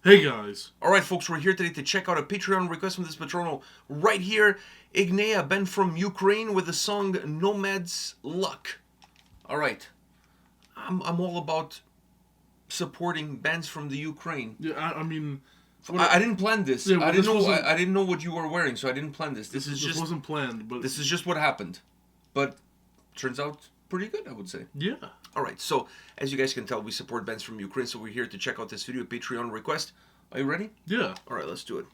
Hey guys. Alright folks, we're here today to check out a Patreon request from this patronal right here. IGNEA, band from Ukraine, with the song Nomad's Luck. Alright, I'm all about supporting bands from the Ukraine. Yeah, I mean, I didn't plan this. Yeah, well, I didn't this know. wasn't- I didn't know what you were wearing, so I didn't plan this. This is this just wasn't planned, but this is just what happened. But turns out pretty good, I would say. yeah. Alright, so as you guys can tell, we support bands from Ukraine, so we're here to check out this video, Patreon request. Are you ready? Yeah. Alright, let's do it.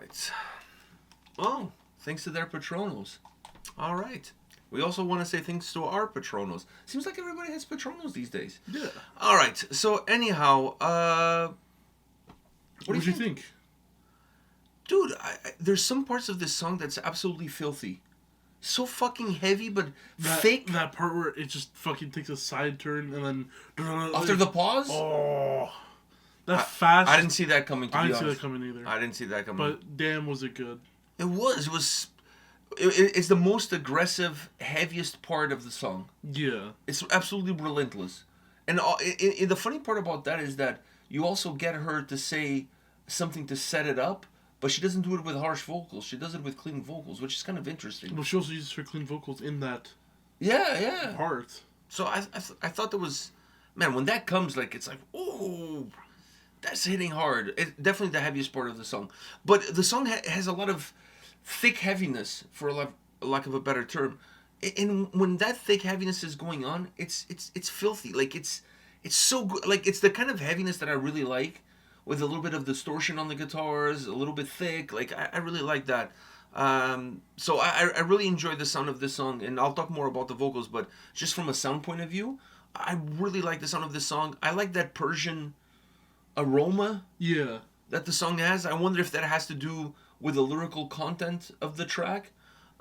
right. Well, thanks to their patronos. All right. We also want to say thanks to our patronos. Seems like everybody has patronos these days. Yeah. All right. So anyhow, what did you think? Dude, there's some parts of this song that's absolutely filthy. So fucking heavy, but thick. That part where it just fucking takes a side turn and then... After the pause? Oh. That fast... I didn't see that coming, to be honest. I didn't see that coming either. I didn't see that coming. But damn, was it good. It was... It's the most aggressive, heaviest part of the song. Yeah. It's absolutely relentless. And the funny part about that is that you also get her to say something to set it up, but she doesn't do it with harsh vocals. She does it with clean vocals, which is kind of interesting. Well, she also uses her clean vocals in that part. So I thought there was... Man, when that comes, like, it's like, oh, that's hitting hard. It's definitely the heaviest part of the song. But the song has a lot of thick heaviness, for lack of a better term. And when that thick heaviness is going on, it's filthy. Like, it's so good. Like, it's the kind of heaviness that I really like, with a little bit of distortion on the guitars, a little bit thick. Like, I really like that. So I really enjoy the sound of this song, and I'll talk more about the vocals, but just from a sound point of view, I really like the sound of this song. I like that Persian aroma that the song has. I wonder if that has to do with the lyrical content of the track.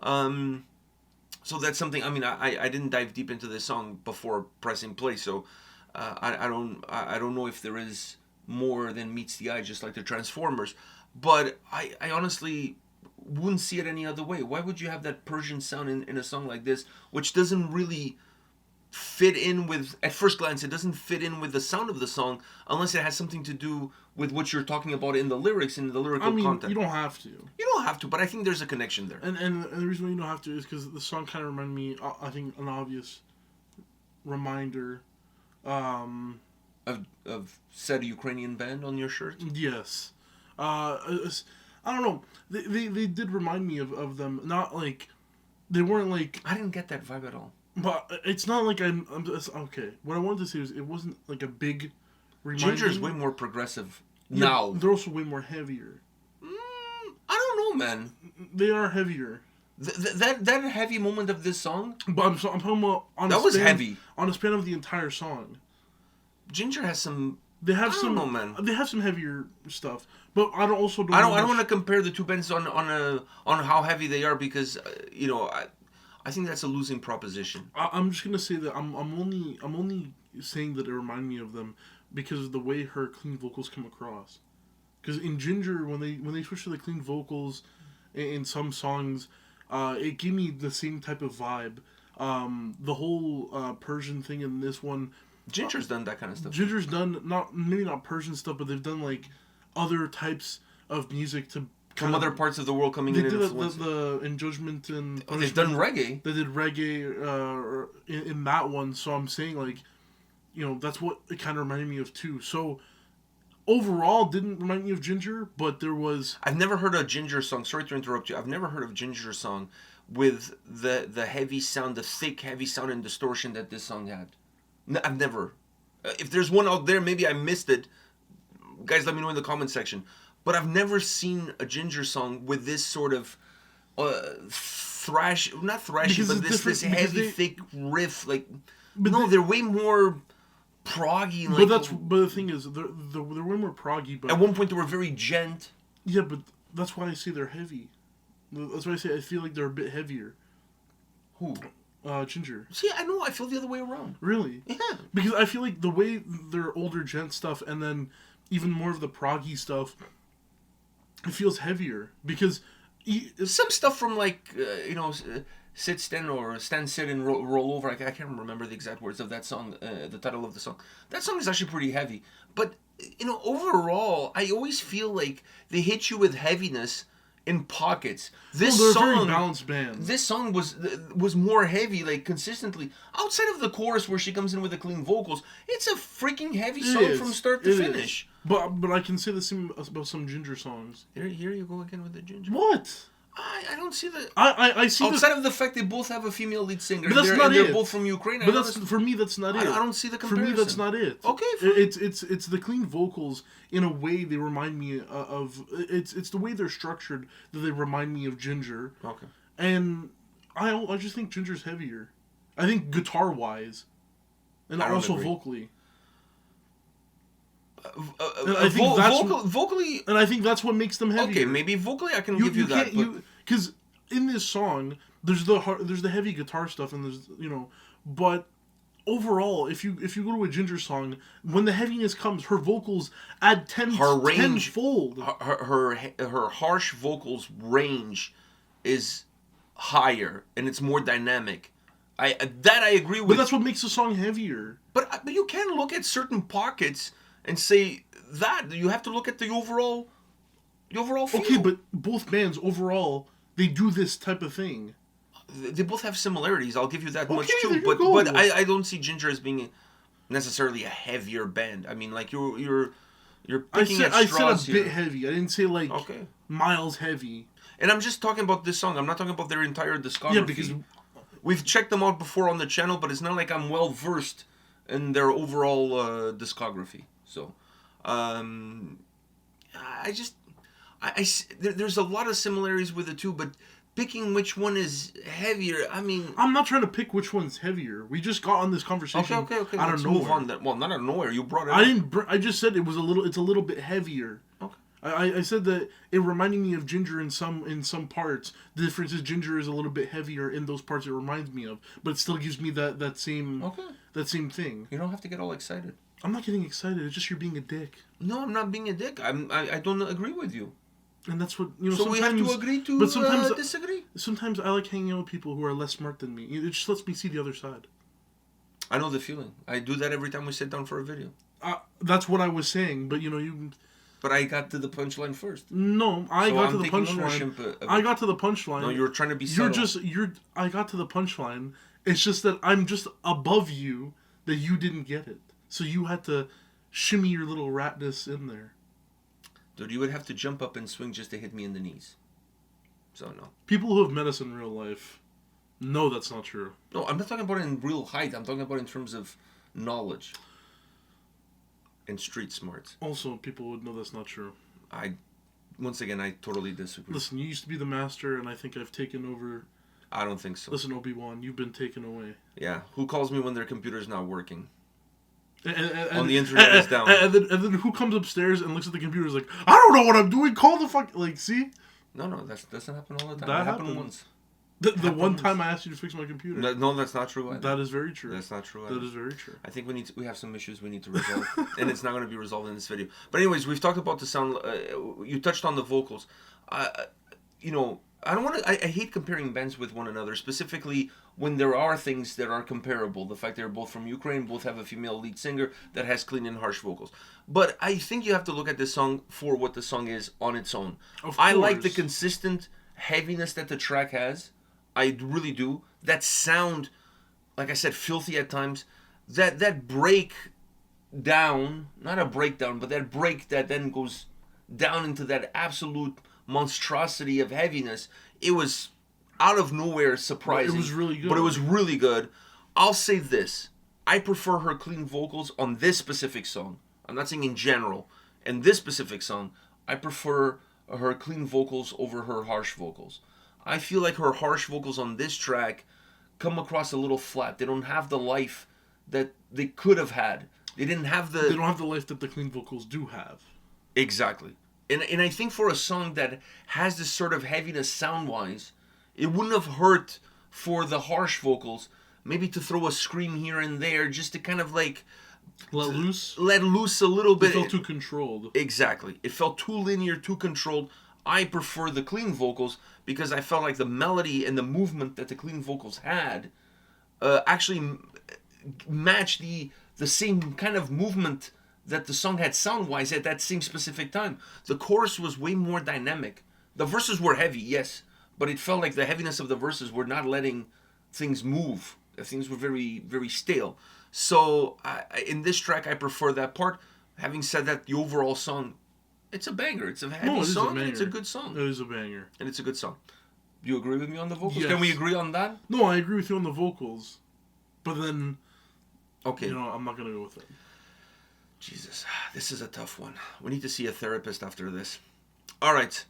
So that's something, I mean, I didn't dive deep into this song before pressing play, so I don't know if there is more than meets the eye, just like the Transformers. But I honestly wouldn't see it any other way. Why would you have that Persian sound in a song like this, which doesn't really fit in with, at first glance, it doesn't fit in with the sound of the song, unless it has something to do with what you're talking about in the lyrics, in the lyrical content. You don't have to. You don't have to, but I think there's a connection there. And the reason why you don't have to is because the song kind of reminded me, I think, an obvious reminder. Of said Ukrainian band on your shirt? Yes. I don't know. They did remind me of them. Not like... They weren't like... I didn't get that vibe at all. But it's not like I'm just... Okay. What I wanted to say is it wasn't like a big reminder. Ginger's way more progressive now. They're also way more heavier. I don't know, man. They are heavier. That heavy moment of this song... But I'm talking about... That was heavy. On the span of the entire song. Ginger has some... They have I don't know, man. They have some heavier stuff, but I don't want to compare the two bands on how heavy they are, because I think that's a losing proposition. I'm just gonna say that I'm only saying that it reminded me of them because of the way her clean vocals come across. Because in Ginger, when they switch to the clean vocals in some songs, it gave me the same type of vibe. The whole Persian thing in this one. Ginger's done that kind of stuff. Ginger's done maybe not Persian stuff, but they've done like other types of music to from other parts of the world coming in. They did the In Judgment and they've done reggae. They did reggae in that one. So I'm saying like, that's what it kind of reminded me of too. So overall, didn't remind me of Ginger, but there was. I've never heard a Ginger song. Sorry to interrupt you. I've never heard of Ginger song with the heavy sound, the thick heavy sound and distortion that this song had. I've never. If there's one out there, maybe I missed it. Guys, let me know in the comment section. But I've never seen a Ginger song with this sort of not thrashy, but this heavy, thick riff. Like, they're way more proggy. Like, but the thing is, they're way more proggy. But at one point, they were very gent. Yeah, but that's why I say they're heavy. That's why I say I feel like they're a bit heavier. Who? Ginger. See, I know. I feel the other way around. Really? Yeah. Because I feel like the way their older gent stuff, and then even more of the proggy stuff, it feels heavier. Because some stuff from like sit, stand, or stand, sit, and roll over. I can't remember the exact words of that song. The title of the song. That song is actually pretty heavy. But overall, I always feel like they hit you with heaviness in pockets. They're a very balanced band. This song was more heavy, like consistently. Outside of the chorus where she comes in with the clean vocals, it's a freaking heavy song from start to finish. But I can say the same about some Ginger songs. Here you go again with the Ginger. What? I don't see the... I see outside of the fact they both have a female lead singer, but that's not they're it. both from Ukraine. But that's for me. That's not it. I don't see the comparison. For me, that's not it. Okay, it's the clean vocals. In a way, they remind me of. It's the way they're structured that they remind me of Ginger. Okay. And I just think Ginger's heavier. I think guitar wise, and also agree. vocally. I think vocally, and I think that's what makes them heavier. Okay, maybe vocally I can give you that. Because in this song, there's the heavy guitar stuff, and there's but overall, if you go to a Ginger song, when the heaviness comes, her vocals add tenfold. Her harsh vocals range is higher, and it's more dynamic. I agree with. But that's what makes the song heavier. But you can look at certain pockets and say that you have to look at the overall feel. Okay, but both bands overall, they do this type of thing. They both have similarities. I'll give you that much too. But I don't see Ginger as being necessarily a heavier band. I mean, like you're picking at straws. I said a bit heavy. I didn't say like miles heavy. And I'm just talking about this song. I'm not talking about their entire discography. Yeah, because we've checked them out before on the channel, but it's not like I'm well versed in their overall discography. So, there's a lot of similarities with the two, but picking which one is heavier, I mean... I'm not trying to pick which one's heavier. We just got on this conversation. Okay. Let's move on. Well, not out of nowhere. You brought it up. I just said it's a little bit heavier. Okay. I said that it reminded me of Ginger in some parts. The difference is Ginger is a little bit heavier in those parts it reminds me of, but it still gives me that same thing. You don't have to get all excited. I'm not getting excited. It's just you're being a dick. No, I'm not being a dick. I don't agree with you. And that's what So we have to agree to disagree. Sometimes I like hanging out with people who are less smart than me. It just lets me see the other side. I know the feeling. I do that every time we sit down for a video. That's what I was saying, but you. But I got to the punchline first. No, I got to the punchline. I got to the punchline. No, you're trying to be subtle. I got to the punchline. It's just that I'm just above you, that you didn't get it. So you had to shimmy your little ratness in there. Dude, you would have to jump up and swing just to hit me in the knees. So, no. People who have met us in real life know that's not true. No, I'm not talking about in real height. I'm talking about in terms of knowledge and street smarts. Also, people would know that's not true. Once again, I totally disagree. Listen, you used to be the master, and I think I've taken over. I don't think so. Listen, Obi-Wan, you've been taken away. Yeah. Who calls me when their computer's not working? And the internet is down. And then who comes upstairs and looks at the computer and is like, I don't know what I'm doing, call the fuck... Like, see? No, that doesn't happen all the time. That happened once. The one time I asked you to fix my computer. No, that's not true either. That is very true. That's not true either. That is very true. I think we have some issues we need to resolve. And it's not going to be resolved in this video. But anyways, we've talked about the sound. You touched on the vocals. I don't want to... I hate comparing bands with one another, specifically when there are things that are comparable. The fact they're both from Ukraine, both have a female lead singer that has clean and harsh vocals. But I think you have to look at this song for what the song is on its own. I like the consistent heaviness that the track has. I really do. That sound, like I said, filthy at times. That break down, not a breakdown, but that break that then goes down into that absolute monstrosity of heaviness. It was out of nowhere surprising. It was really good. But it was really good. I'll say this. I prefer her clean vocals on this specific song. I'm not saying in general. In this specific song, I prefer her clean vocals over her harsh vocals. I feel like her harsh vocals on this track come across a little flat. They don't have the life that they could have had. They didn't have the... They don't have the life that the clean vocals do have. Exactly. And I think for a song that has this sort of heaviness sound-wise, it wouldn't have hurt for the harsh vocals maybe to throw a scream here and there just to kind of like... Let loose a little bit. It felt too controlled. Exactly. It felt too linear, too controlled. I prefer the clean vocals because I felt like the melody and the movement that the clean vocals had actually matched the same kind of movement that the song had sound-wise at that same specific time. The chorus was way more dynamic. The verses were heavy, yes, but it felt like the heaviness of the verses were not letting things move. Things were very, very stale. So in this track, I prefer that part. Having said that, the overall song, it's a banger. It's a heavy song, and it's a good song. It is a banger. And it's a good song. Do you agree with me on the vocals? Yes. Can we agree on that? No, I agree with you on the vocals, but then Okay. I'm not gonna go with it. Jesus, this is a tough one. We need to see a therapist after this. All right.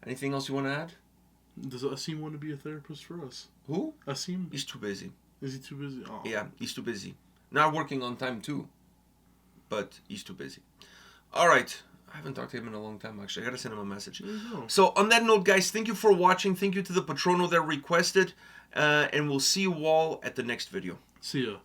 Anything else you want to add? Does Asim want to be a therapist for us? Who? Asim? He's too busy. Is he too busy? Oh. Yeah, he's too busy. Now working on time too, but he's too busy. All right. I haven't talked to him in a long time, actually. I gotta send him a message. There you go. So, on that note, guys, thank you for watching. Thank you to the Patrono that requested. And we'll see you all at the next video. See ya.